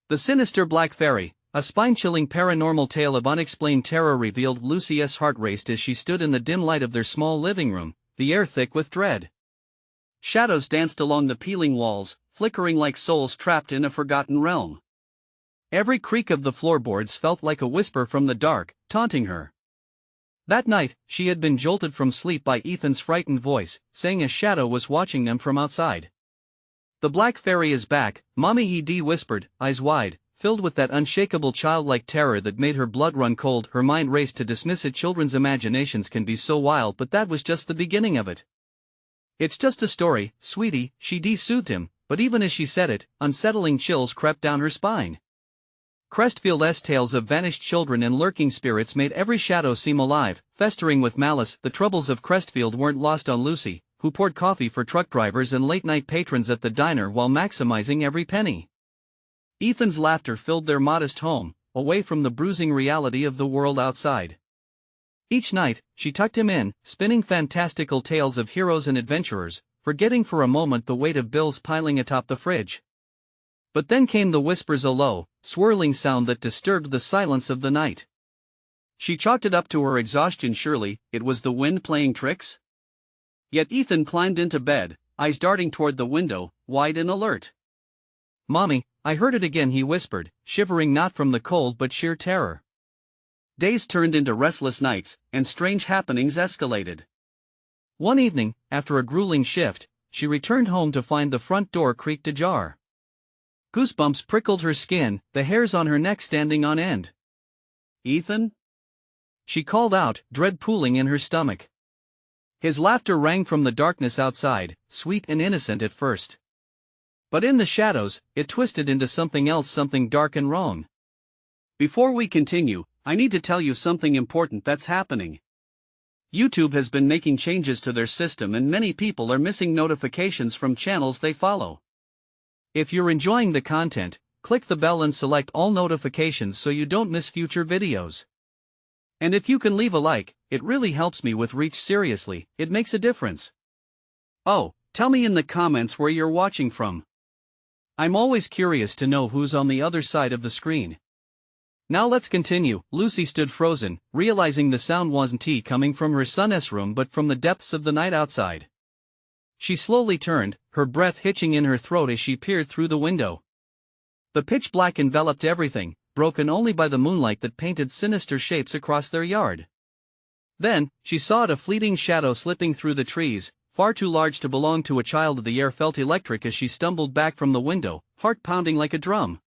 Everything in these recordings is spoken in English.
The Sinister Black Fairy, a spine-chilling paranormal tale of unexplained terror revealed. Lucy's heart raced as she stood in the dim light of their small living room, the air thick with dread. Shadows danced along the peeling walls, flickering like souls trapped in a forgotten realm. Every creak of the floorboards felt like a whisper from the dark, taunting her. That night, she had been jolted from sleep by Ethan's frightened voice, saying a shadow was watching them from outside. "The Black Fairy is back," Mommy Ed whispered, eyes wide, filled with that unshakable childlike terror that made her blood run cold. Her mind raced to dismiss it. Children's imaginations can be so wild, but that was just the beginning of it. "It's just a story, sweetie," she soothed him, but even as she said it, unsettling chills crept down her spine. Crestfield's tales of vanished children and lurking spirits made every shadow seem alive, festering with malice. The troubles of Crestfield weren't lost on Lucy, who poured coffee for truck drivers and late-night patrons at the diner while maximizing every penny. Ethan's laughter filled their modest home, away from the bruising reality of the world outside. Each night, she tucked him in, spinning fantastical tales of heroes and adventurers, forgetting for a moment the weight of bills piling atop the fridge. But then came the whispers, a low, swirling sound that disturbed the silence of the night. She chalked it up to her exhaustion. Surely, it was the wind playing tricks? Yet Ethan climbed into bed, eyes darting toward the window, wide and alert. "Mommy, I heard it again," he whispered, shivering not from the cold but sheer terror. Days turned into restless nights, and strange happenings escalated. One evening, after a grueling shift, she returned home to find the front door creaked ajar. Goosebumps prickled her skin, the hairs on her neck standing on end. "Ethan?" she called out, dread pooling in her stomach. His laughter rang from the darkness outside, sweet and innocent at first. But in the shadows, it twisted into something else, something dark and wrong. "Before we continue, I need to tell you something important that's happening. YouTube has been making changes to their system and many people are missing notifications from channels they follow. If you're enjoying the content, click the bell and select all notifications so you don't miss future videos. And if you can leave a like, it really helps me with reach. Seriously, it makes a difference. Oh, tell me in the comments where you're watching from. I'm always curious to know who's on the other side of the screen. Now let's continue." Lucy stood frozen, realizing the sound wasn't coming from her son's room but from the depths of the night outside. She slowly turned, her breath hitching in her throat as she peered through the window. The pitch black enveloped everything, broken only by the moonlight that painted sinister shapes across their yard. Then, she saw a fleeting shadow slipping through the trees, far too large to belong to a child. The air felt electric as she stumbled back from the window, heart pounding like a drum.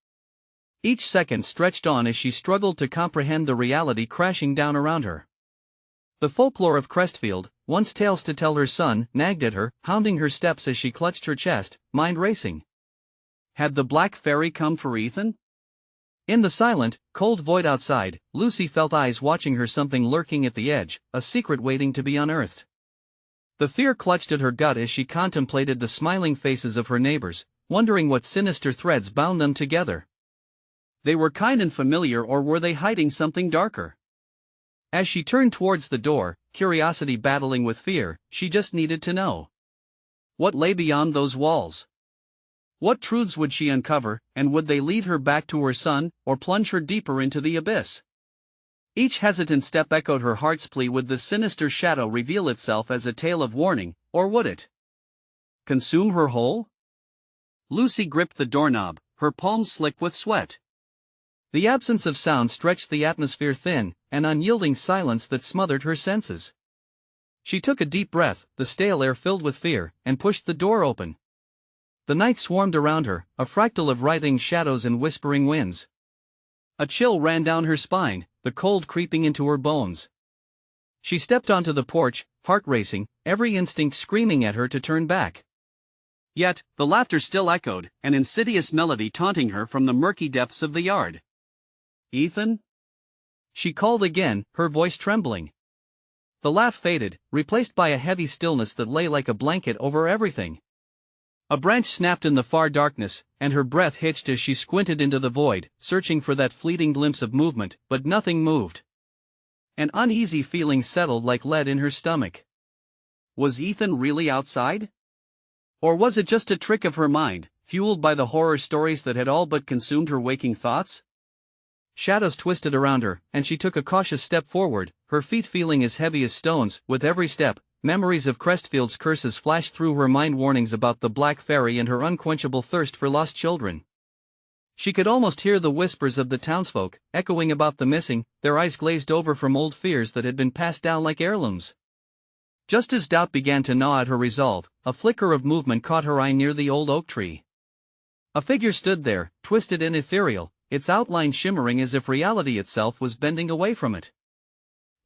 Each second stretched on as she struggled to comprehend the reality crashing down around her. The folklore of Crestfield, once tales to tell her son, nagged at her, hounding her steps as she clutched her chest, mind racing. Had the Black Fairy come for Ethan? In the silent, cold void outside, Lucy felt eyes watching her, something lurking at the edge, a secret waiting to be unearthed. The fear clutched at her gut as she contemplated the smiling faces of her neighbors, wondering what sinister threads bound them together. They were kind and familiar, or were they hiding something darker? As she turned towards the door, curiosity battling with fear, she just needed to know. What lay beyond those walls? What truths would she uncover, and would they lead her back to her son, or plunge her deeper into the abyss? Each hesitant step echoed her heart's plea. Would the sinister shadow reveal itself as a tale of warning, or would it consume her whole? Lucy gripped the doorknob, her palms slick with sweat. The absence of sound stretched the atmosphere thin, an unyielding silence that smothered her senses. She took a deep breath, the stale air filled with fear, and pushed the door open. The night swarmed around her, a fractal of writhing shadows and whispering winds. A chill ran down her spine, the cold creeping into her bones. She stepped onto the porch, heart racing, every instinct screaming at her to turn back. Yet, the laughter still echoed, an insidious melody taunting her from the murky depths of the yard. "Ethan?" she called again, her voice trembling. The laugh faded, replaced by a heavy stillness that lay like a blanket over everything. A branch snapped in the far darkness, and her breath hitched as she squinted into the void, searching for that fleeting glimpse of movement, but nothing moved. An uneasy feeling settled like lead in her stomach. Was Ethan really outside? Or was it just a trick of her mind, fueled by the horror stories that had all but consumed her waking thoughts? Shadows twisted around her, and she took a cautious step forward, her feet feeling as heavy as stones. With every step, memories of Crestfield's curses flashed through her mind, warnings about the Black Fairy and her unquenchable thirst for lost children. She could almost hear the whispers of the townsfolk, echoing about the missing, their eyes glazed over from old fears that had been passed down like heirlooms. Just as doubt began to gnaw at her resolve, a flicker of movement caught her eye near the old oak tree. A figure stood there, twisted and ethereal, its outline shimmering as if reality itself was bending away from it.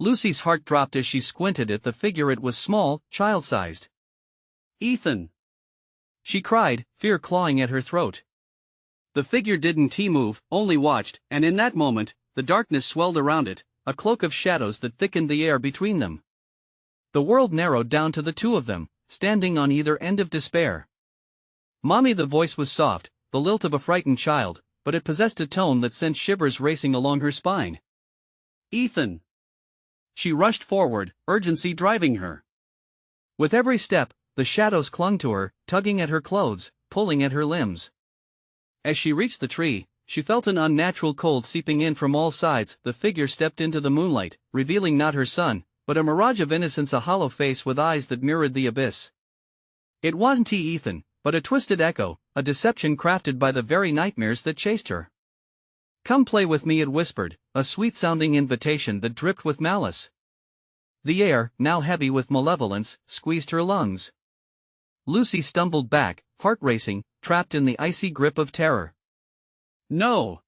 Lucy's heart dropped as she squinted at the figure. It was small, child-sized. "Ethan!" she cried, fear clawing at her throat. The figure didn't move, only watched, and in that moment, the darkness swelled around it, a cloak of shadows that thickened the air between them. The world narrowed down to the two of them, standing on either end of despair. "Mommy," the voice was soft, the lilt of a frightened child, but it possessed a tone that sent shivers racing along her spine. "Ethan!" She rushed forward, urgency driving her. With every step, the shadows clung to her, tugging at her clothes, pulling at her limbs. As she reached the tree, she felt an unnatural cold seeping in from all sides. The figure stepped into the moonlight, revealing not her son, but a mirage of innocence, a hollow face with eyes that mirrored the abyss. It wasn't Ethan, but a twisted echo, a deception crafted by the very nightmares that chased her. "Come play with me," it whispered, a sweet-sounding invitation that dripped with malice. The air, now heavy with malevolence, squeezed her lungs. Lucy stumbled back, heart racing, trapped in the icy grip of terror. "No!"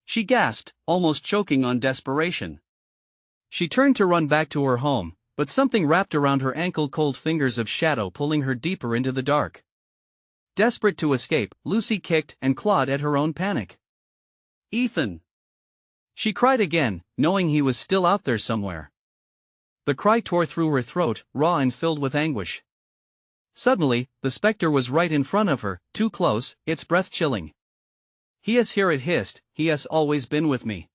she gasped, almost choking on desperation. She turned to run back to her home, but something wrapped around her ankle, cold fingers of shadow pulling her deeper into the dark. Desperate to escape, Lucy kicked and clawed at her own panic. "Ethan!" she cried again, knowing he was still out there somewhere. The cry tore through her throat, raw and filled with anguish. Suddenly, the specter was right in front of her, too close, its breath chilling. "He is here," it hissed, "he has always been with me."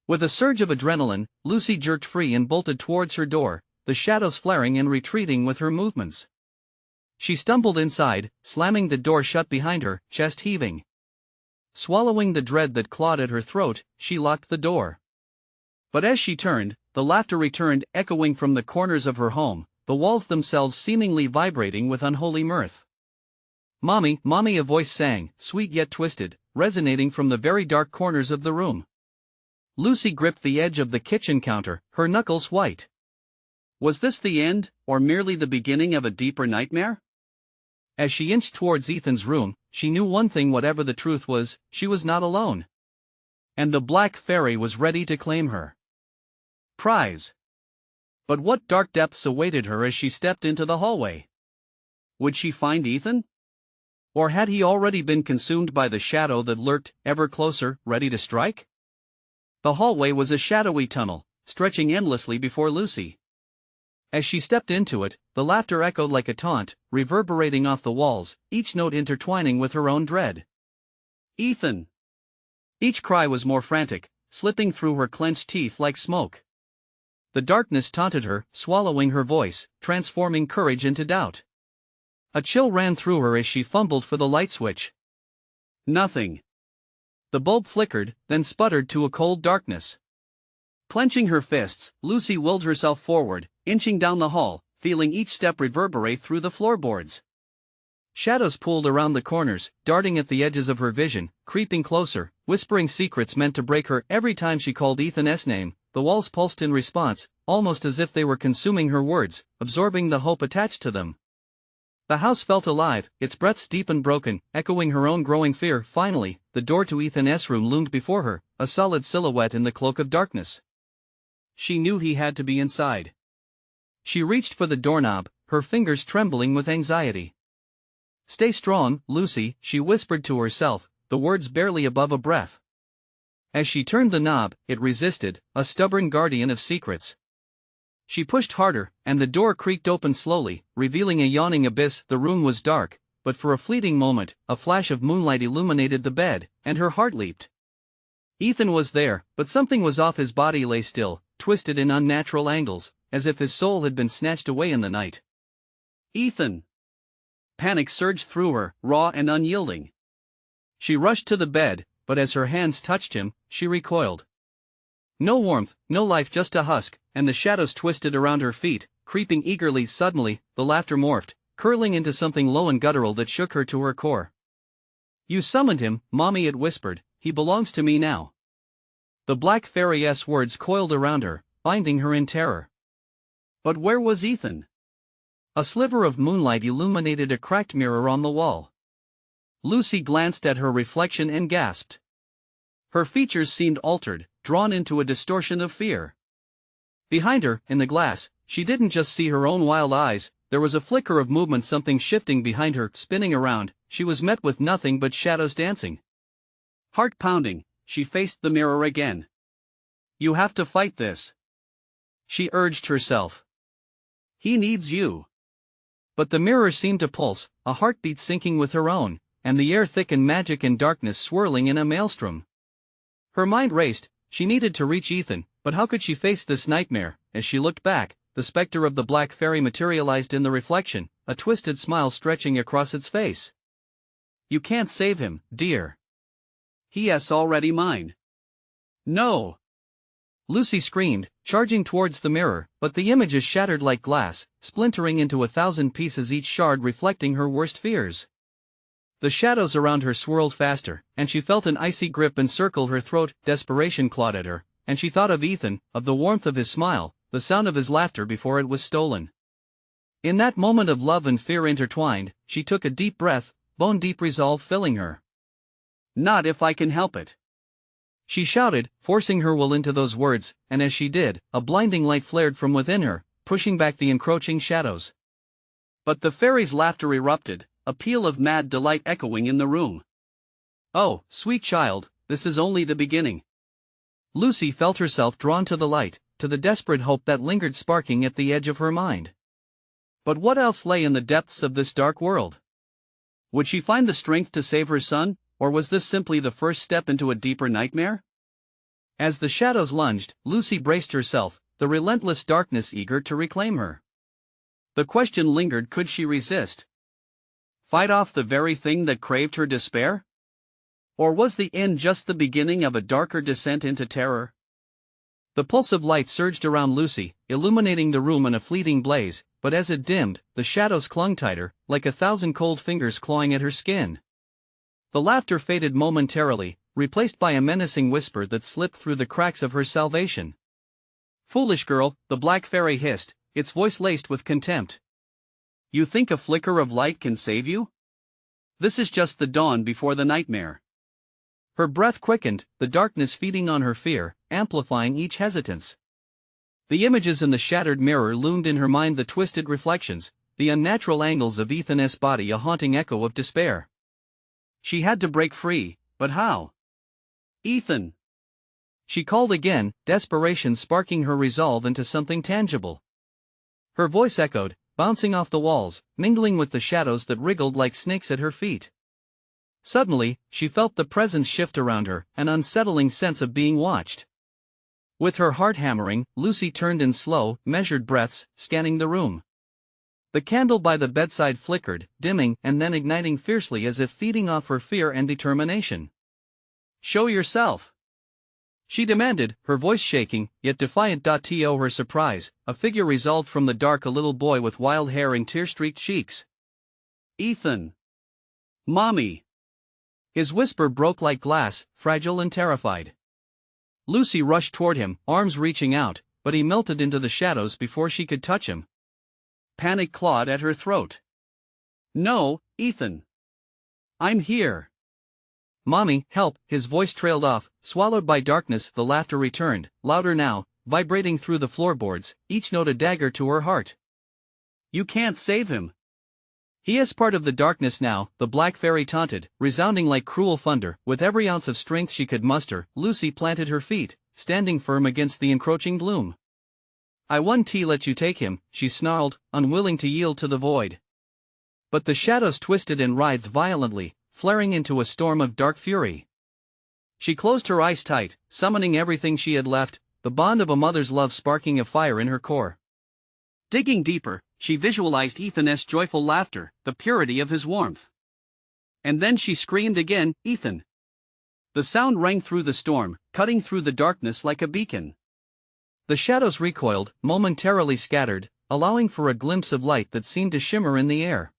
With a surge of adrenaline, Lucy jerked free and bolted towards her door, the shadows flaring and retreating with her movements. She stumbled inside, slamming the door shut behind her, chest heaving. Swallowing the dread that clawed at her throat, she locked the door. But as she turned, the laughter returned, echoing from the corners of her home, the walls themselves seemingly vibrating with unholy mirth. "Mommy, Mommy," a voice sang, sweet yet twisted, resonating from the very dark corners of the room. Lucy gripped the edge of the kitchen counter, her knuckles white. Was this the end, or merely the beginning of a deeper nightmare? As she inched towards Ethan's room, she knew one thing: whatever the truth was, she was not alone. And the Black Fairy was ready to claim her prize. But what dark depths awaited her as she stepped into the hallway? Would she find Ethan? Or had he already been consumed by the shadow that lurked, ever closer, ready to strike? The hallway was a shadowy tunnel, stretching endlessly before Lucy. As she stepped into it, the laughter echoed like a taunt, reverberating off the walls, each note intertwining with her own dread. "Ethan!" Each cry was more frantic, slipping through her clenched teeth like smoke. The darkness taunted her, swallowing her voice, transforming courage into doubt. A chill ran through her as she fumbled for the light switch. Nothing. The bulb flickered, then sputtered to a cold darkness. Clenching her fists, Lucy willed herself forward, inching down the hall, feeling each step reverberate through the floorboards. Shadows pooled around the corners, darting at the edges of her vision, creeping closer, whispering secrets meant to break her. Every time she called Ethan's name, the walls pulsed in response, almost as if they were consuming her words, absorbing the hope attached to them. The house felt alive, its breaths deep and broken, echoing her own growing fear. Finally, the door to Ethan's room loomed before her, a solid silhouette in the cloak of darkness. She knew he had to be inside. She reached for the doorknob, her fingers trembling with anxiety. "Stay strong, Lucy," she whispered to herself, the words barely above a breath. As she turned the knob, it resisted, a stubborn guardian of secrets. She pushed harder, and the door creaked open slowly, revealing a yawning abyss. The room was dark, but for a fleeting moment, a flash of moonlight illuminated the bed, and her heart leaped. Ethan was there, but something was off. His body lay still, twisted in unnatural angles, as if his soul had been snatched away in the night. "Ethan!" Panic surged through her, raw and unyielding. She rushed to the bed, but as her hands touched him, she recoiled. No warmth, no life, just a husk, and the shadows twisted around her feet, creeping eagerly. Suddenly, the laughter morphed, curling into something low and guttural that shook her to her core. "You summoned him, Mommy," it whispered. "He belongs to me now." The Black Fairy's words coiled around her, binding her in terror. But where was Ethan? A sliver of moonlight illuminated a cracked mirror on the wall. Lucy glanced at her reflection and gasped. Her features seemed altered, drawn into a distortion of fear. Behind her, in the glass, she didn't just see her own wild eyes, there was a flicker of movement, something shifting behind her, spinning around. She was met with nothing but shadows dancing. Heart pounding, she faced the mirror again. "You have to fight this," she urged herself. "He needs you." But the mirror seemed to pulse, a heartbeat syncing with her own, and the air thick and magic and darkness swirling in a maelstrom. Her mind raced. She needed to reach Ethan, but how could she face this nightmare? As she looked back, the specter of the Black Fairy materialized in the reflection, a twisted smile stretching across its face. "You can't save him, dear. He is already mine." "No!" Lucy screamed, charging towards the mirror, but the images shattered like glass, splintering into 1,000 pieces, each shard reflecting her worst fears. The shadows around her swirled faster, and she felt an icy grip encircle her throat. Desperation clawed at her, and she thought of Ethan, of the warmth of his smile, the sound of his laughter before it was stolen. In that moment of love and fear intertwined, she took a deep breath, bone-deep resolve filling her. "Not if I can help it," she shouted, forcing her will into those words, and as she did, a blinding light flared from within her, pushing back the encroaching shadows. But the fairy's laughter erupted, a peal of mad delight echoing in the room. "Oh, sweet child, this is only the beginning." Lucy felt herself drawn to the light, to the desperate hope that lingered sparking at the edge of her mind. But what else lay in the depths of this dark world? Would she find the strength to save her son, or was this simply the first step into a deeper nightmare? As the shadows lunged, Lucy braced herself, the relentless darkness eager to reclaim her. The question lingered: could she resist? Fight off the very thing that craved her despair? Or was the end just the beginning of a darker descent into terror? The pulse of light surged around Lucy, illuminating the room in a fleeting blaze, but as it dimmed, the shadows clung tighter, like 1,000 cold fingers clawing at her skin. The laughter faded momentarily, replaced by a menacing whisper that slipped through the cracks of her salvation. "Foolish girl," the Black Fairy hissed, its voice laced with contempt. "You think a flicker of light can save you? This is just the dawn before the nightmare." Her breath quickened, the darkness feeding on her fear, amplifying each hesitance. The images in the shattered mirror loomed in her mind, the twisted reflections, the unnatural angles of Ethan's body, a haunting echo of despair. She had to break free, but how? "Ethan!" She called again, desperation sparking her resolve into something tangible. Her voice echoed, bouncing off the walls, mingling with the shadows that wriggled like snakes at her feet. Suddenly, she felt the presence shift around her, an unsettling sense of being watched. With her heart hammering, Lucy turned in slow, measured breaths, scanning the room. The candle by the bedside flickered, dimming and then igniting fiercely as if feeding off her fear and determination. "Show yourself!" she demanded, her voice shaking, yet defiant. To her surprise, a figure resolved from the dark, a little boy with wild hair and tear-streaked cheeks. "Ethan! Mommy!" His whisper broke like glass, fragile and terrified. Lucy rushed toward him, arms reaching out, but he melted into the shadows before she could touch him. Panic clawed at her throat. "No, Ethan! I'm here!" "Mommy, help!" His voice trailed off, swallowed by darkness. The laughter returned, louder now, vibrating through the floorboards, each note a dagger to her heart. "You can't save him! He is part of the darkness now," the Black Fairy taunted, resounding like cruel thunder. With every ounce of strength she could muster, Lucy planted her feet, standing firm against the encroaching gloom. "I won't let you take him," she snarled, unwilling to yield to the void. But the shadows twisted and writhed violently, flaring into a storm of dark fury. She closed her eyes tight, summoning everything she had left, the bond of a mother's love sparking a fire in her core. Digging deeper, she visualized Ethan's joyful laughter, the purity of his warmth. And then she screamed again, "Ethan!" The sound rang through the storm, cutting through the darkness like a beacon. The shadows recoiled, momentarily scattered, allowing for a glimpse of light that seemed to shimmer in the air.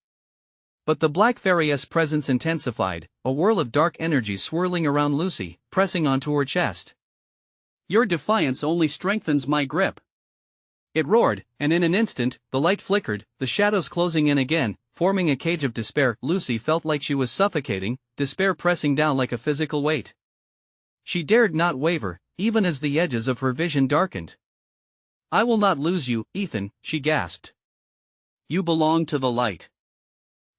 But the Black Fairy's presence intensified, a whirl of dark energy swirling around Lucy, pressing onto her chest. "Your defiance only strengthens my grip." It roared, and in an instant, the light flickered, the shadows closing in again, forming a cage of despair. Lucy felt like she was suffocating, despair pressing down like a physical weight. She dared not waver, even as the edges of her vision darkened. "I will not lose you, Ethan," she gasped. "You belong to the light.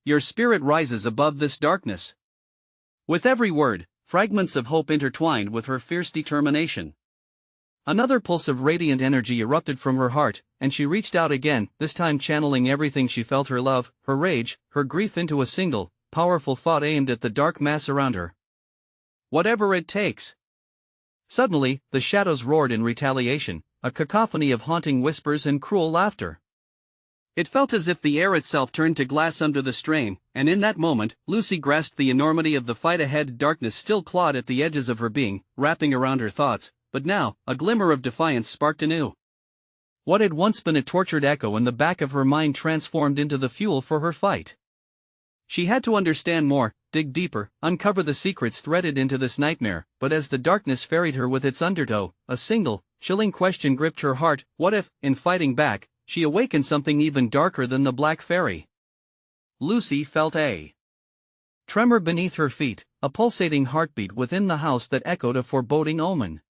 Your spirit rises above this darkness." With every word, fragments of hope intertwined with her fierce determination. Another pulse of radiant energy erupted from her heart, and she reached out again, this time channeling everything she felt, her love, her rage, her grief into a single, powerful thought aimed at the dark mass around her. "Whatever it takes." Suddenly, the shadows roared in retaliation, a cacophony of haunting whispers and cruel laughter. It felt as if the air itself turned to glass under the strain, and in that moment, Lucy grasped the enormity of the fight ahead. Darkness still clawed at the edges of her being, wrapping around her thoughts, but now, a glimmer of defiance sparked anew. What had once been a tortured echo in the back of her mind transformed into the fuel for her fight. She had to understand more, dig deeper, uncover the secrets threaded into this nightmare, but as the darkness ferried her with its undertow, a single, chilling question gripped her heart: what if, in fighting back, she awakened something even darker than the Black Fairy? Lucy felt a tremor beneath her feet, a pulsating heartbeat within the house that echoed a foreboding omen.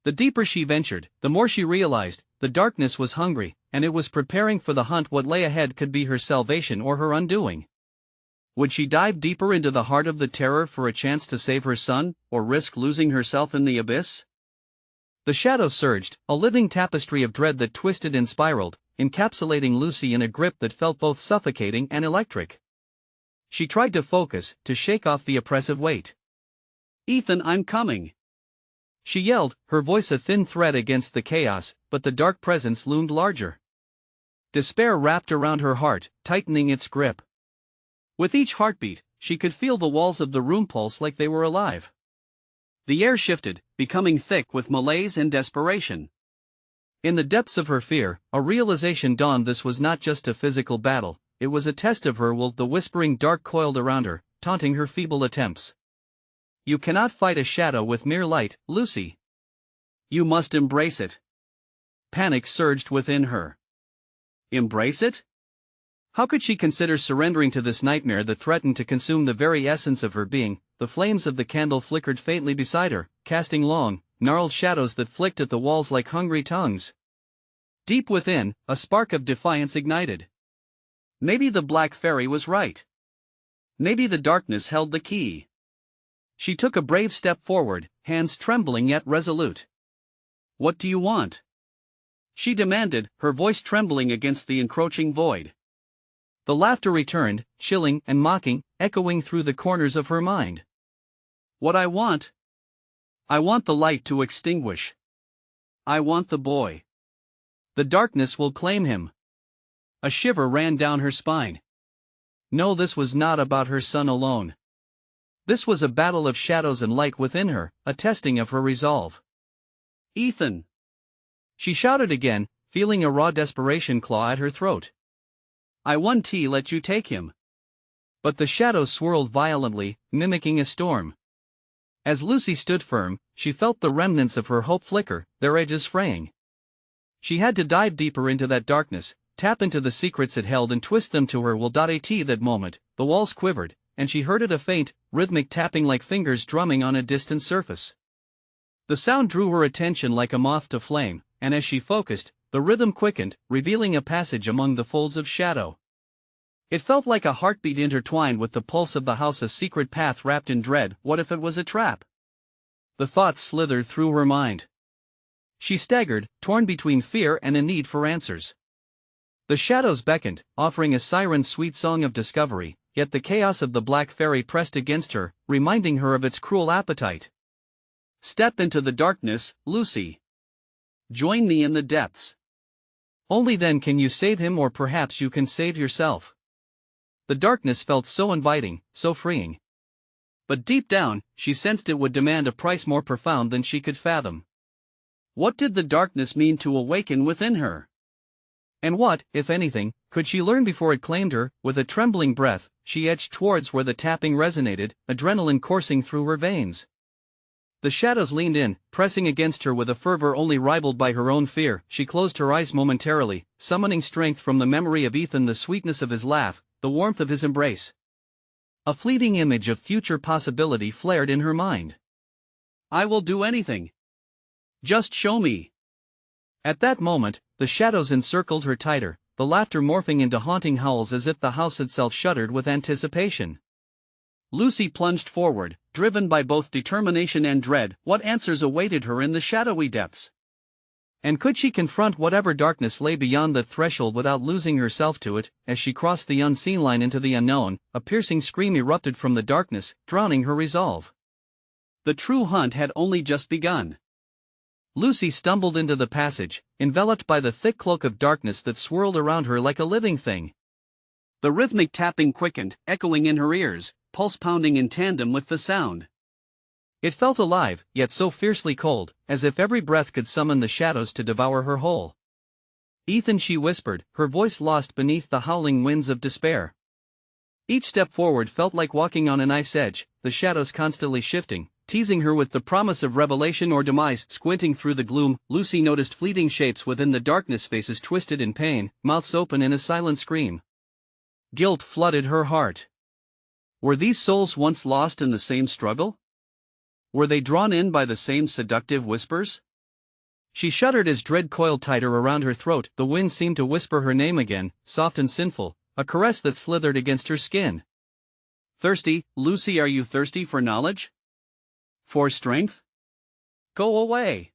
The deeper she ventured, the more she realized, the darkness was hungry, and it was preparing for the hunt. What lay ahead could be her salvation or her undoing. Would she dive deeper into the heart of the terror for a chance to save her son, or risk losing herself in the abyss? The shadows surged, a living tapestry of dread that twisted and spiraled, encapsulating Lucy in a grip that felt both suffocating and electric. She tried to focus, to shake off the oppressive weight. "Ethan, I'm coming!" she yelled, her voice a thin thread against the chaos, but the dark presence loomed larger. Despair wrapped around her heart, tightening its grip. With each heartbeat, she could feel the walls of the room pulse like they were alive. The air shifted, becoming thick with malaise and desperation. In the depths of her fear, a realization dawned: this was not just a physical battle, it was a test of her will. The whispering dark coiled around her, taunting her feeble attempts. "You cannot fight a shadow with mere light, Lucy. You must embrace it." Panic surged within her. Embrace it? How could she consider surrendering to this nightmare that threatened to consume the very essence of her being? The flames of the candle flickered faintly beside her, casting long, gnarled shadows that flicked at the walls like hungry tongues. Deep within, a spark of defiance ignited. Maybe the Black Fairy was right. Maybe the darkness held the key. She took a brave step forward, hands trembling yet resolute. "What do you want?" she demanded, her voice trembling against the encroaching void. The laughter returned, chilling and mocking, echoing through the corners of her mind. "What I want? I want the light to extinguish. I want the boy. The darkness will claim him." A shiver ran down her spine. No, this was not about her son alone. This was a battle of shadows and light within her, a testing of her resolve. "Ethan!" she shouted again, feeling a raw desperation claw at her throat. "I won't let you take him." But the shadows swirled violently, mimicking a storm. As Lucy stood firm, she felt the remnants of her hope flicker, their edges fraying. She had to dive deeper into that darkness, tap into the secrets it held and twist them to her will. At that moment, the walls quivered, and she heard it, a faint, rhythmic tapping like fingers drumming on a distant surface. The sound drew her attention like a moth to flame, and as she focused, the rhythm quickened, revealing a passage among the folds of shadow. It felt like a heartbeat intertwined with the pulse of the house, a secret path wrapped in dread. What if it was a trap? The thoughts slithered through her mind. She staggered, torn between fear and a need for answers. The shadows beckoned, offering a siren's sweet song of discovery, yet the chaos of the Black Fairy pressed against her, reminding her of its cruel appetite. "Step into the darkness, Lucy. Join me in the depths. Only then can you save him, or perhaps you can save yourself. The darkness felt so inviting, so freeing. But deep down, she sensed it would demand a price more profound than she could fathom. What did the darkness mean to awaken within her? And what, if anything, could she learn before it claimed her? With a trembling breath, she edged towards where the tapping resonated, adrenaline coursing through her veins. The shadows leaned in, pressing against her with a fervor only rivaled by her own fear. She closed her eyes momentarily, summoning strength from the memory of Ethan, the sweetness of his laugh, the warmth of his embrace. A fleeting image of future possibility flared in her mind. I will do anything. Just show me. At that moment, the shadows encircled her tighter, the laughter morphing into haunting howls as if the house itself shuddered with anticipation. Lucy plunged forward, driven by both determination and dread. What answers awaited her in the shadowy depths? And could she confront whatever darkness lay beyond the threshold without losing herself to it? As she crossed the unseen line into the unknown, a piercing scream erupted from the darkness, drowning her resolve. The true hunt had only just begun. Lucy stumbled into the passage, enveloped by the thick cloak of darkness that swirled around her like a living thing. The rhythmic tapping quickened, echoing in her ears, pulse pounding in tandem with the sound. It felt alive, yet so fiercely cold, as if every breath could summon the shadows to devour her whole. Ethan, she whispered, her voice lost beneath the howling winds of despair. Each step forward felt like walking on a knife's edge, the shadows constantly shifting, teasing her with the promise of revelation or demise. Squinting through the gloom, Lucy noticed fleeting shapes within the darkness, faces twisted in pain, mouths open in a silent scream. Guilt flooded her heart. Were these souls once lost in the same struggle? Were they drawn in by the same seductive whispers? She shuddered as dread coiled tighter around her throat. The wind seemed to whisper her name again, soft and sinful, a caress that slithered against her skin. Thirsty, Lucy, are you thirsty for knowledge? For strength? Go away!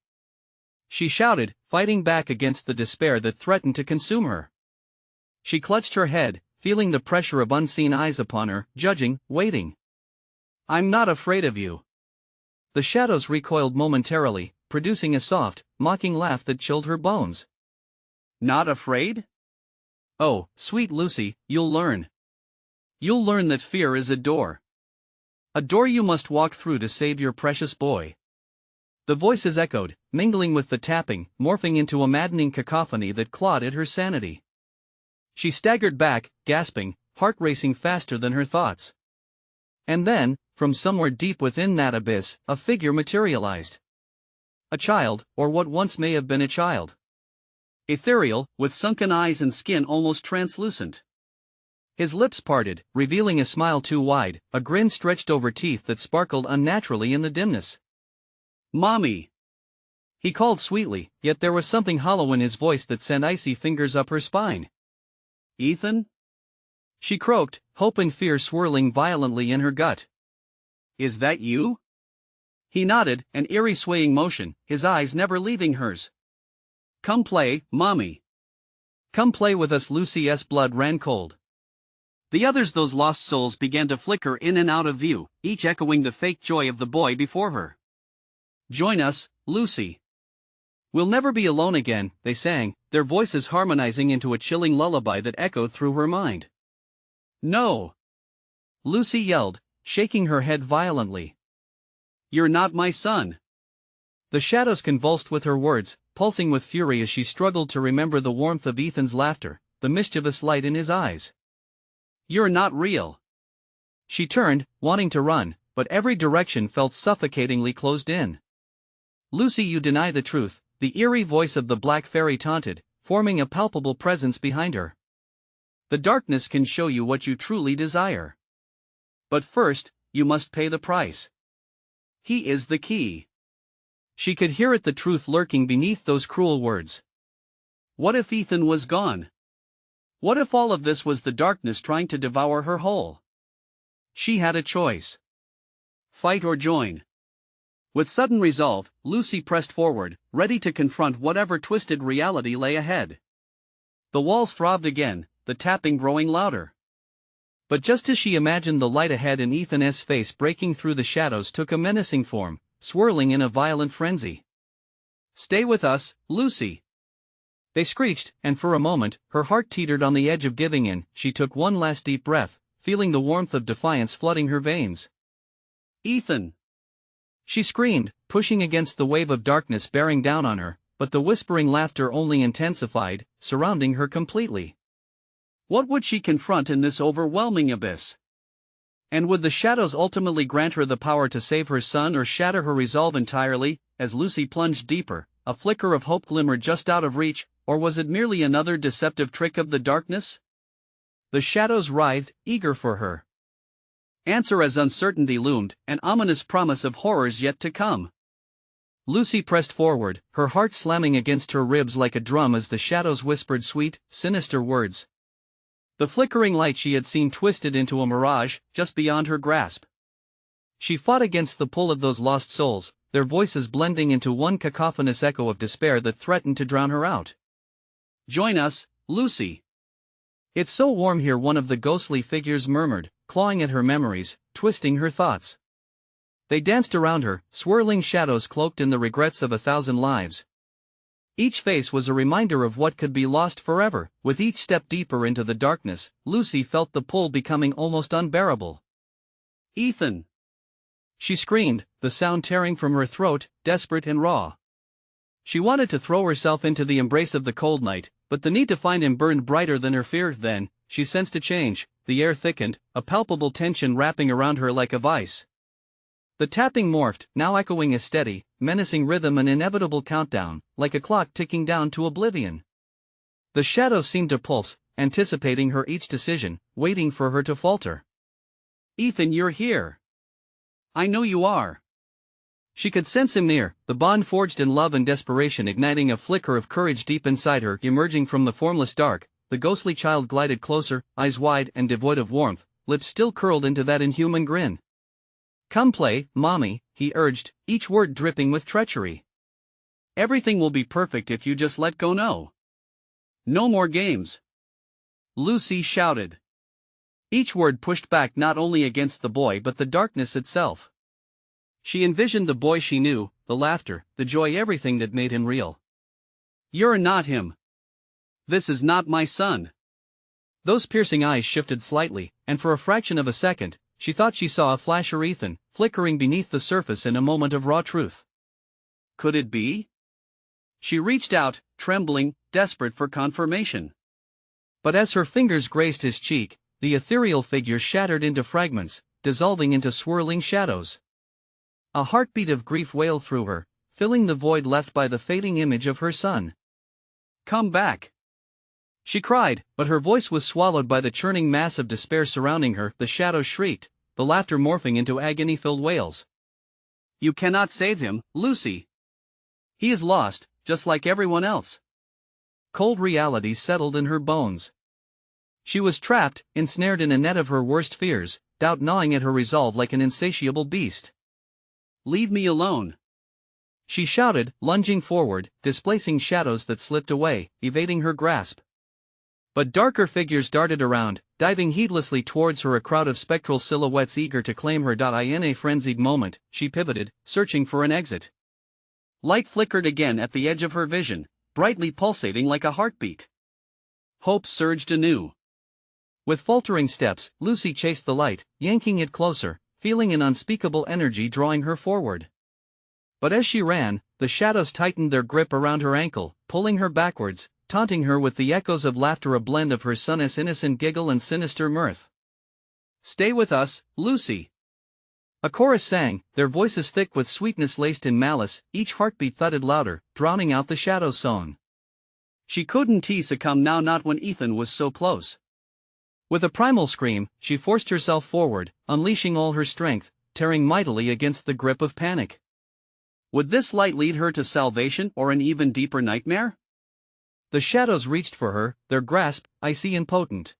She shouted, fighting back against the despair that threatened to consume her. She clutched her head, feeling the pressure of unseen eyes upon her, judging, waiting. I'm not afraid of you. The shadows recoiled momentarily, producing a soft, mocking laugh that chilled her bones. Not afraid? Oh, sweet Lucy, you'll learn. You'll learn that fear is a door. A door you must walk through to save your precious boy. The voices echoed, mingling with the tapping, morphing into a maddening cacophony that clawed at her sanity. She staggered back, gasping, heart racing faster than her thoughts. And then, from somewhere deep within that abyss, a figure materialized. A child, or what once may have been a child. Ethereal, with sunken eyes and skin almost translucent. His lips parted, revealing a smile too wide, a grin stretched over teeth that sparkled unnaturally in the dimness. Mommy! He called sweetly, yet there was something hollow in his voice that sent icy fingers up her spine. Ethan? She croaked, hope and fear swirling violently in her gut. Is that you? He nodded, an eerie swaying motion, his eyes never leaving hers. Come play, Mommy. Come play with us. Lucy's blood ran cold. The others, those lost souls, began to flicker in and out of view, each echoing the fake joy of the boy before her. Join us, Lucy. We'll never be alone again, they sang, their voices harmonizing into a chilling lullaby that echoed through her mind. No! Lucy yelled, shaking her head violently. You're not my son. The shadows convulsed with her words, pulsing with fury as she struggled to remember the warmth of Ethan's laughter, the mischievous light in his eyes. You're not real. She turned, wanting to run, but every direction felt suffocatingly closed in. Lucy, you deny the truth, the eerie voice of the Black Fairy taunted, forming a palpable presence behind her. The darkness can show you what you truly desire. But first, you must pay the price. He is the key. She could hear it, the truth lurking beneath those cruel words. What if Ethan was gone? What if all of this was the darkness trying to devour her whole? She had a choice. Fight or join. With sudden resolve, Lucy pressed forward, ready to confront whatever twisted reality lay ahead. The walls throbbed again, the tapping growing louder. But just as she imagined, the light ahead in Ethan's face breaking through the shadows took a menacing form, swirling in a violent frenzy. Stay with us, Lucy. They screeched, and for a moment, her heart teetered on the edge of giving in. She took one last deep breath, feeling the warmth of defiance flooding her veins. "Ethan!" She screamed, pushing against the wave of darkness bearing down on her, but the whispering laughter only intensified, surrounding her completely. What would she confront in this overwhelming abyss? And would the shadows ultimately grant her the power to save her son or shatter her resolve entirely? As Lucy plunged deeper, a flicker of hope glimmered just out of reach, or was it merely another deceptive trick of the darkness? The shadows writhed, eager for her answer as uncertainty loomed, an ominous promise of horrors yet to come. Lucy pressed forward, her heart slamming against her ribs like a drum as the shadows whispered sweet, sinister words. The flickering light she had seen twisted into a mirage, just beyond her grasp. She fought against the pull of those lost souls, their voices blending into one cacophonous echo of despair that threatened to drown her out. "Join us, Lucy. It's so warm here," one of the ghostly figures murmured, clawing at her memories, twisting her thoughts. They danced around her, swirling shadows cloaked in the regrets of 1,000 lives. Each face was a reminder of what could be lost forever. With each step deeper into the darkness, Lucy felt the pull becoming almost unbearable. "Ethan!" She screamed, the sound tearing from her throat, desperate and raw. She wanted to throw herself into the embrace of the cold night, but the need to find him burned brighter than her fear. Then, she sensed a change. The air thickened, a palpable tension wrapping around her like a vice. The tapping morphed, now echoing a steady, menacing rhythm, an inevitable countdown, like a clock ticking down to oblivion. The shadows seemed to pulse, anticipating her each decision, waiting for her to falter. "Ethan, you're here. I know you are." She could sense him near, the bond forged in love and desperation igniting a flicker of courage deep inside her. Emerging from the formless dark, the ghostly child glided closer, eyes wide and devoid of warmth, lips still curled into that inhuman grin. "Come play, Mommy," he urged, each word dripping with treachery. "Everything will be perfect if you just let go. No more games," Lucy shouted. Each word pushed back not only against the boy but the darkness itself. She envisioned the boy she knew, the laughter, the joy, everything that made him real. "You're not him. This is not my son." Those piercing eyes shifted slightly, and for a fraction of a second, she thought she saw a flash of Ethan, flickering beneath the surface in a moment of raw truth. Could it be? She reached out, trembling, desperate for confirmation. But as her fingers grazed his cheek, the ethereal figure shattered into fragments, dissolving into swirling shadows. A heartbeat of grief wailed through her, filling the void left by the fading image of her son. "Come back!" she cried, but her voice was swallowed by the churning mass of despair surrounding her. The shadows shrieked, the laughter morphing into agony-filled wails. "You cannot save him, Lucy. He is lost, just like everyone else." Cold reality settled in her bones. She was trapped, ensnared in a net of her worst fears, doubt gnawing at her resolve like an insatiable beast. "Leave me alone," she shouted, lunging forward, displacing shadows that slipped away, evading her grasp. But darker figures darted around, diving heedlessly towards her, a crowd of spectral silhouettes eager to claim her. In a frenzied moment, she pivoted, searching for an exit. Light flickered again at the edge of her vision, brightly pulsating like a heartbeat. Hope surged anew. With faltering steps, Lucy chased the light, yanking it closer, feeling an unspeakable energy drawing her forward. But as she ran, the shadows tightened their grip around her ankle, pulling her backwards, taunting her with the echoes of laughter, a blend of her son's innocent giggle and sinister mirth. "Stay with us, Lucy," a chorus sang, their voices thick with sweetness laced in malice. Each heartbeat thudded louder, drowning out the shadow's song. She couldn't succumb now, not when Ethan was so close. With a primal scream, she forced herself forward, unleashing all her strength, tearing mightily against the grip of panic. Would this light lead her to salvation or an even deeper nightmare? The shadows reached for her, their grasp, icy and potent.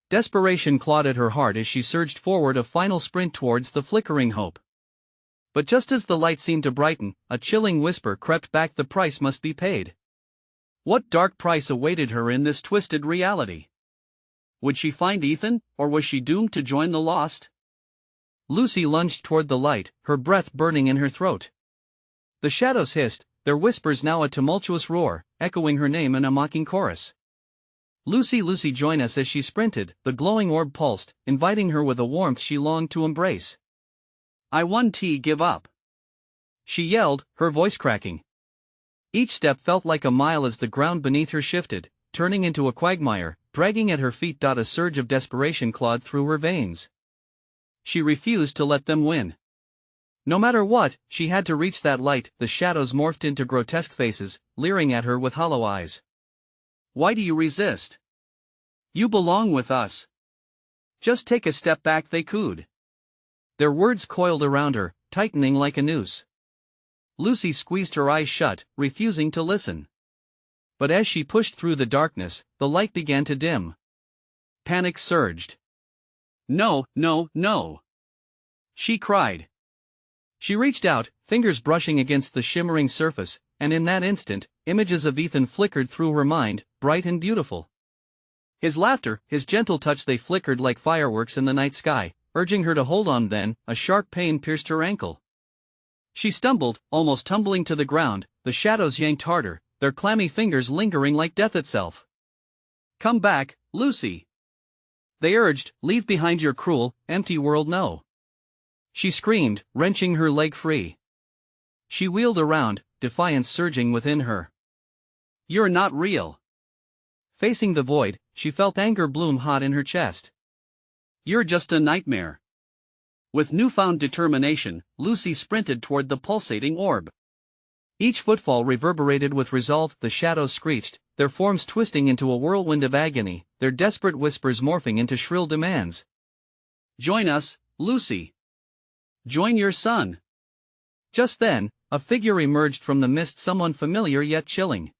Desperation clawed at her heart as she surged forward, a final sprint towards the flickering hope. But just as the light seemed to brighten, a chilling whisper crept back: the price must be paid. What dark price awaited her in this twisted reality? Would she find Ethan, or was she doomed to join the lost? Lucy lunged toward the light, her breath burning in her throat. The shadows hissed, their whispers now a tumultuous roar, echoing her name in a mocking chorus. Lucy, Lucy, join us. As she sprinted, the glowing orb pulsed, inviting her with a warmth she longed to embrace. I won't give up, she yelled, her voice cracking. Each step felt like a mile as the ground beneath her shifted, turning into a quagmire, dragging at her feet. A surge of desperation clawed through her veins. She refused to let them win. No matter what, she had to reach that light. The shadows morphed into grotesque faces, leering at her with hollow eyes. Why do you resist? You belong with us. Just take a step back, they cooed. Their words coiled around her, tightening like a noose. Lucy squeezed her eyes shut, refusing to listen. But as she pushed through the darkness, the light began to dim. Panic surged. No, no, no, she cried. She reached out, fingers brushing against the shimmering surface, and in that instant, images of Ethan flickered through her mind, bright and beautiful. His laughter, his gentle touch, they flickered like fireworks in the night sky, urging her to hold on. Then, a sharp pain pierced her ankle. She stumbled, almost tumbling to the ground. The shadows yanked harder, their clammy fingers lingering like death itself. Come back, Lucy, they urged, leave behind your cruel, empty world. No, she screamed, wrenching her leg free. She wheeled around, defiance surging within her. You're not real. Facing the void, she felt anger bloom hot in her chest. You're just a nightmare. With newfound determination, Lucy sprinted toward the pulsating orb. Each footfall reverberated with resolve. The shadows screeched, their forms twisting into a whirlwind of agony, their desperate whispers morphing into shrill demands. Join us, Lucy. Join your son. Just then, a figure emerged from the mist, someone familiar yet chilling.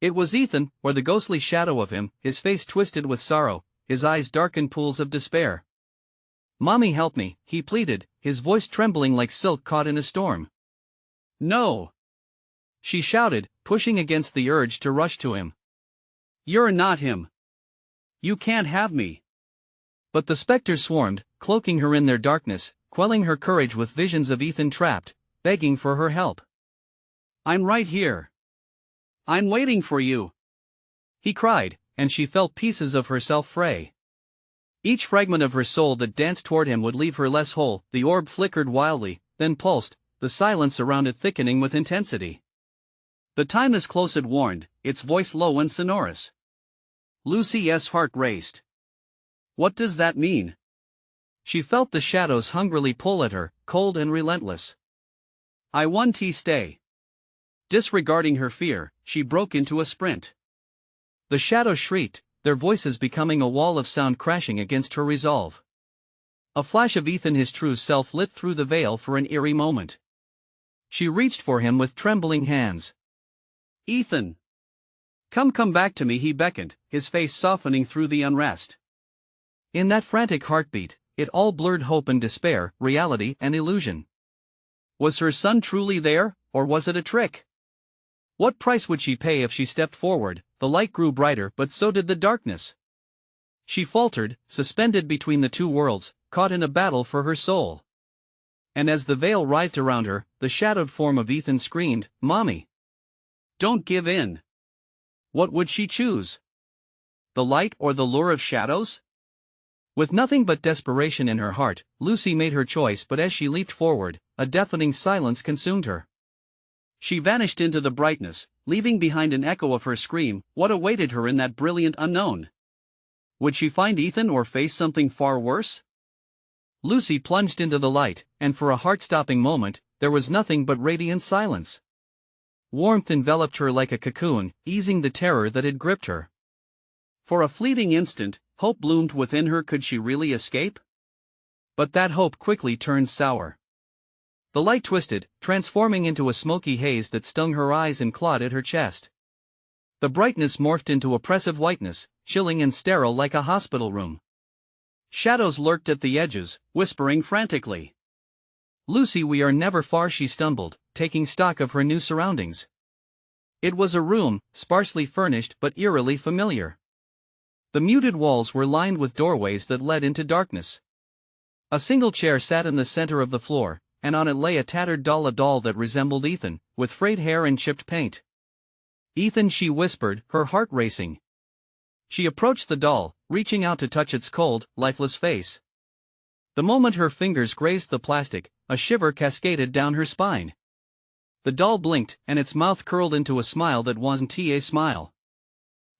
It was Ethan, or the ghostly shadow of him, his face twisted with sorrow, his eyes dark in pools of despair. Mommy, help me, he pleaded, his voice trembling like silk caught in a storm. No, she shouted, pushing against the urge to rush to him. You're not him. You can't have me. But the specters swarmed, cloaking her in their darkness, quelling her courage with visions of Ethan trapped, begging for her help. I'm right here. I'm waiting for you, he cried, and she felt pieces of herself fray. Each fragment of her soul that danced toward him would leave her less whole. The orb flickered wildly, then pulsed, the silence around it thickening with intensity. The time is close, it warned, its voice low and sonorous. Lucy's heart raced. What does that mean? She felt the shadows hungrily pull at her, cold and relentless. I won't stay. Disregarding her fear, she broke into a sprint. The shadows shrieked, their voices becoming a wall of sound crashing against her resolve. A flash of Ethan, his true self, lit through the veil for an eerie moment. She reached for him with trembling hands. Ethan! Come back to me, he beckoned, his face softening through the unrest. In that frantic heartbeat, it all blurred hope and despair, reality and illusion. Was her son truly there, or was it a trick? What price would she pay if she stepped forward? The light grew brighter, but so did the darkness. She faltered, suspended between the two worlds, caught in a battle for her soul. And as the veil writhed around her, the shadowed form of Ethan screamed, Mommy! Don't give in. What would she choose? The light or the lure of shadows? With nothing but desperation in her heart, Lucy made her choice, but as she leaped forward, a deafening silence consumed her. She vanished into the brightness, leaving behind an echo of her scream. What awaited her in that brilliant unknown? Would she find Ethan or face something far worse? Lucy plunged into the light, and for a heart-stopping moment, there was nothing but radiant silence. Warmth enveloped her like a cocoon, easing the terror that had gripped her. For a fleeting instant, hope bloomed within her. Could she really escape? But that hope quickly turned sour. The light twisted, transforming into a smoky haze that stung her eyes and clawed at her chest. The brightness morphed into oppressive whiteness, chilling and sterile like a hospital room. Shadows lurked at the edges, whispering frantically. Lucy, we are never far, she stumbled, taking stock of her new surroundings. It was a room, sparsely furnished but eerily familiar. The muted walls were lined with doorways that led into darkness. A single chair sat in the center of the floor, and on it lay a tattered doll, a doll that resembled Ethan, with frayed hair and chipped paint. "Ethan," she whispered, her heart racing. She approached the doll, reaching out to touch its cold, lifeless face. The moment her fingers grazed the plastic, a shiver cascaded down her spine. The doll blinked, and its mouth curled into a smile that wasn't a smile.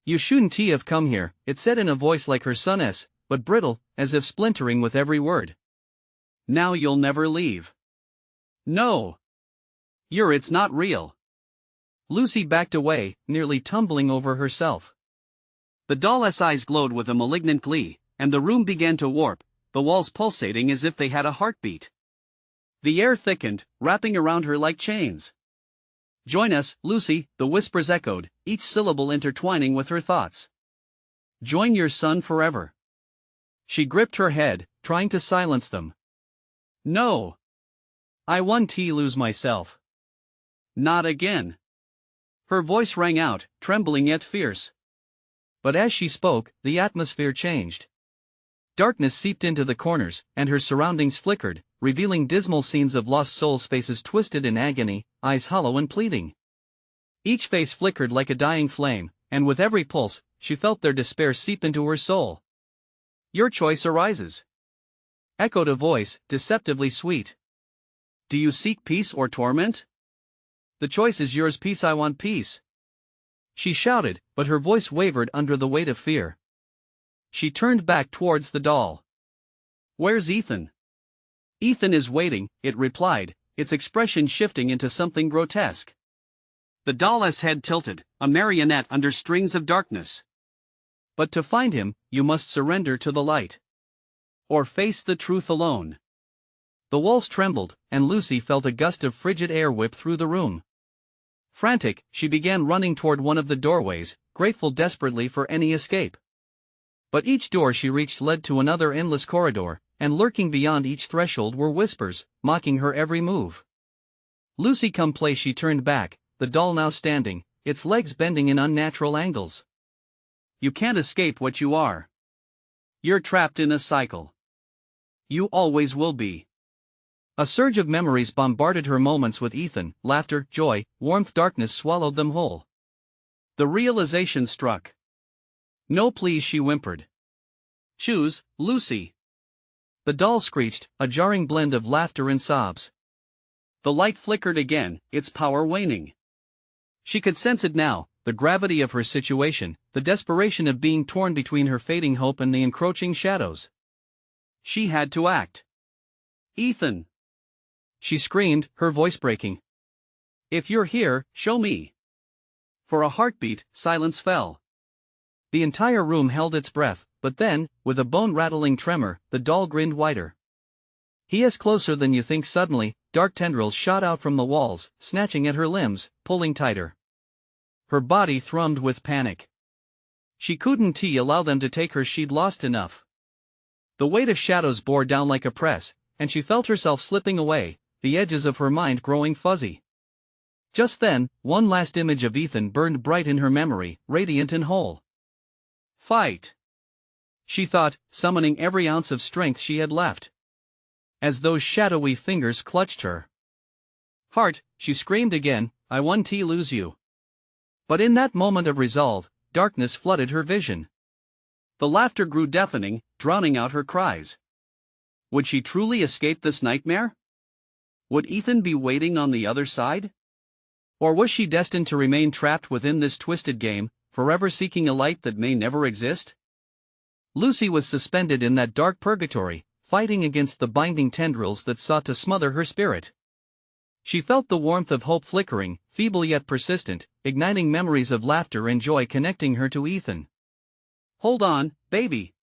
"You shouldn't have come here," it said in a voice like her son's, but brittle, as if splintering with every word. "Now you'll never leave." "No. It's not real." Lucy backed away, nearly tumbling over herself. The doll's eyes glowed with a malignant glee, and the room began to warp, the walls pulsating as if they had a heartbeat. The air thickened, wrapping around her like chains. "Join us, Lucy," the whispers echoed, each syllable intertwining with her thoughts. "Join your son forever." She gripped her head, trying to silence them. "No. I won't lose myself. Not again." Her voice rang out, trembling yet fierce. But as she spoke, the atmosphere changed. Darkness seeped into the corners, and her surroundings flickered, revealing dismal scenes of lost souls, faces twisted in agony, eyes hollow and pleading. Each face flickered like a dying flame, and with every pulse, she felt their despair seep into her soul. "Your choice arises," echoed a voice, deceptively sweet. "Do you seek peace or torment?" "The choice is yours. Peace, I want peace," she shouted, but her voice wavered under the weight of fear. She turned back towards the doll. "Where's Ethan?" "Ethan is waiting," it replied, its expression shifting into something grotesque. The doll's head tilted, a marionette under strings of darkness. "But to find him, you must surrender to the light. Or face the truth alone." The walls trembled, and Lucy felt a gust of frigid air whip through the room. Frantic, she began running toward one of the doorways, grateful desperately for any escape. But each door she reached led to another endless corridor, and lurking beyond each threshold were whispers, mocking her every move. "Lucy, come play." She turned back, the doll now standing, its legs bending in unnatural angles. "You can't escape what you are. You're trapped in a cycle. You always will be." A surge of memories bombarded her, moments with Ethan, laughter, joy, warmth. Darkness swallowed them whole. The realization struck. "No, please," she whimpered. "Choose, Lucy." The doll screeched, a jarring blend of laughter and sobs. The light flickered again, its power waning. She could sense it now, the gravity of her situation, the desperation of being torn between her fading hope and the encroaching shadows. She had to act. "Ethan!" she screamed, her voice breaking. "If you're here, show me." For a heartbeat, silence fell. The entire room held its breath, but then, with a bone-rattling tremor, the doll grinned wider. "He is closer than you think." Suddenly, dark tendrils shot out from the walls, snatching at her limbs, pulling tighter. Her body thrummed with panic. She couldn't allow them to take her. She'd lost enough. The weight of shadows bore down like a press, and she felt herself slipping away, the edges of her mind growing fuzzy. Just then, one last image of Ethan burned bright in her memory, radiant and whole. "Fight!" she thought, summoning every ounce of strength she had left. As those shadowy fingers clutched her heart, she screamed again, "I won't lose you." But in that moment of resolve, darkness flooded her vision. The laughter grew deafening, drowning out her cries. Would she truly escape this nightmare? Would Ethan be waiting on the other side? Or was she destined to remain trapped within this twisted game, forever seeking a light that may never exist? Lucy was suspended in that dark purgatory, fighting against the binding tendrils that sought to smother her spirit. She felt the warmth of hope flickering, feeble yet persistent, igniting memories of laughter and joy, connecting her to Ethan. "Hold on, baby!"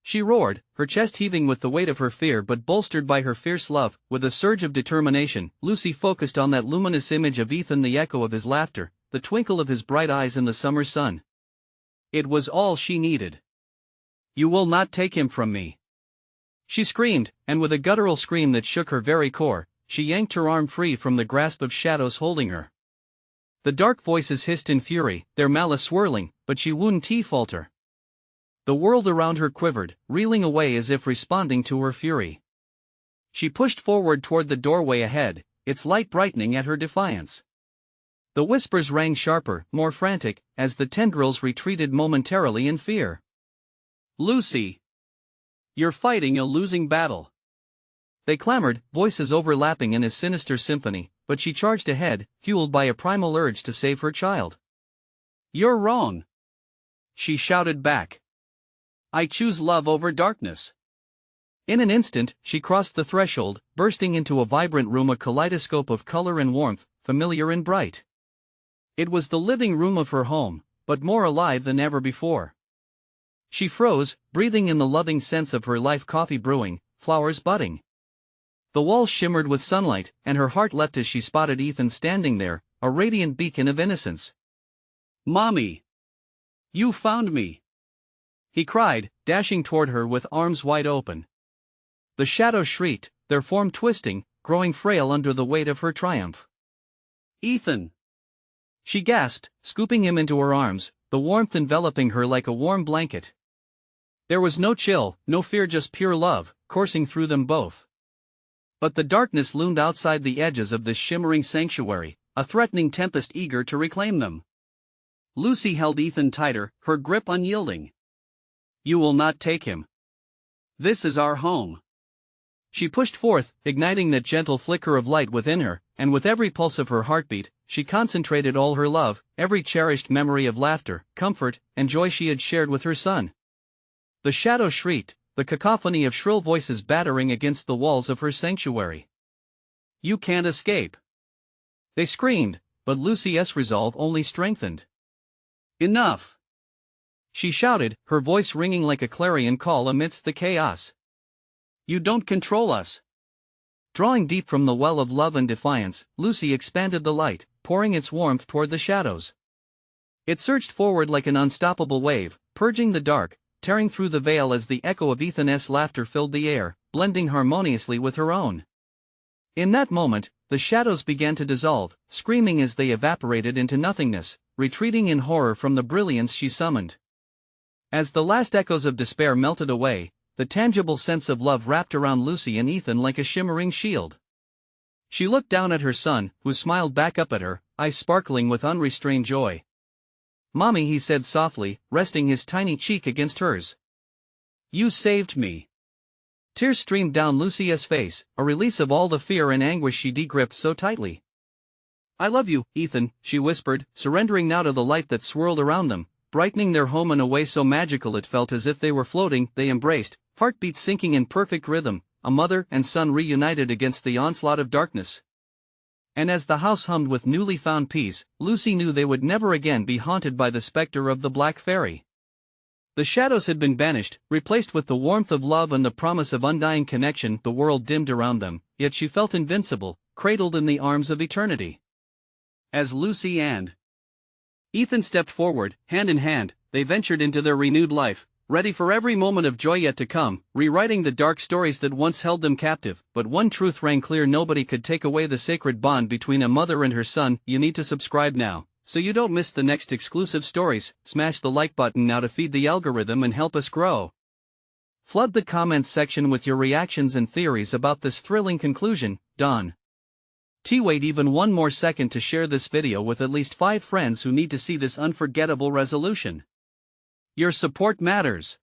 she roared, her chest heaving with the weight of her fear but bolstered by her fierce love. With a surge of determination, Lucy focused on that luminous image of Ethan, the echo of his laughter, the twinkle of his bright eyes in the summer sun. It was all she needed. "You will not take him from me," she screamed, and with a guttural scream that shook her very core, she yanked her arm free from the grasp of shadows holding her. The dark voices hissed in fury, their malice swirling, but she wouldn't falter. The world around her quivered, reeling away as if responding to her fury. She pushed forward toward the doorway ahead, its light brightening at her defiance. The whispers rang sharper, more frantic, as the tendrils retreated momentarily in fear. "Lucy! You're fighting a losing battle." They clamored, voices overlapping in a sinister symphony, but she charged ahead, fueled by a primal urge to save her child. "You're wrong!" she shouted back. "I choose love over darkness." In an instant, she crossed the threshold, bursting into a vibrant room, a kaleidoscope of color and warmth, familiar and bright. It was the living room of her home, but more alive than ever before. She froze, breathing in the loving sense of her life, coffee brewing, flowers budding. The walls shimmered with sunlight, and her heart leapt as she spotted Ethan standing there, a radiant beacon of innocence. "Mommy! You found me!" he cried, dashing toward her with arms wide open. The shadows shrieked, their form twisting, growing frail under the weight of her triumph. "Ethan!" she gasped, scooping him into her arms, the warmth enveloping her like a warm blanket. There was no chill, no fear, just pure love, coursing through them both. But the darkness loomed outside the edges of this shimmering sanctuary, a threatening tempest eager to reclaim them. Lucy held Ethan tighter, her grip unyielding. "You will not take him. This is our home." She pushed forth, igniting that gentle flicker of light within her, and with every pulse of her heartbeat, she concentrated all her love, every cherished memory of laughter, comfort, and joy she had shared with her son. The shadows shrieked, the cacophony of shrill voices battering against the walls of her sanctuary. "You can't escape!" they screamed, but Lucy's resolve only strengthened. "Enough!" she shouted, her voice ringing like a clarion call amidst the chaos. "You don't control us!" Drawing deep from the well of love and defiance, Lucy expanded the light, pouring its warmth toward the shadows. It surged forward like an unstoppable wave, purging the dark, tearing through the veil as the echo of Ethan's laughter filled the air, blending harmoniously with her own. In that moment, the shadows began to dissolve, screaming as they evaporated into nothingness, retreating in horror from the brilliance she summoned. As the last echoes of despair melted away, the tangible sense of love wrapped around Lucy and Ethan like a shimmering shield. She looked down at her son, who smiled back up at her, eyes sparkling with unrestrained joy. "Mommy," he said softly, resting his tiny cheek against hers. "You saved me." Tears streamed down Lucy's face, a release of all the fear and anguish she'd gripped so tightly. "I love you, Ethan," she whispered, surrendering now to the light that swirled around them, brightening their home in a way so magical it felt as if they were floating. They embraced, heartbeats syncing in perfect rhythm, a mother and son reunited against the onslaught of darkness. And as the house hummed with newly found peace, Lucy knew they would never again be haunted by the specter of the Black Fairy. The shadows had been banished, replaced with the warmth of love and the promise of undying connection. The world dimmed around them, yet she felt invincible, cradled in the arms of eternity. As Lucy and Ethan stepped forward, hand in hand, they ventured into their renewed life, ready for every moment of joy yet to come, rewriting the dark stories that once held them captive. But one truth rang clear: nobody could take away the sacred bond between a mother and her son. You need to subscribe now, so you don't miss the next exclusive stories. Smash the like button now to feed the algorithm and help us grow. Flood the comments section with your reactions and theories about this thrilling conclusion. Done. Wait even one more second to share this video with at least 5 friends who need to see this unforgettable resolution. Your support matters.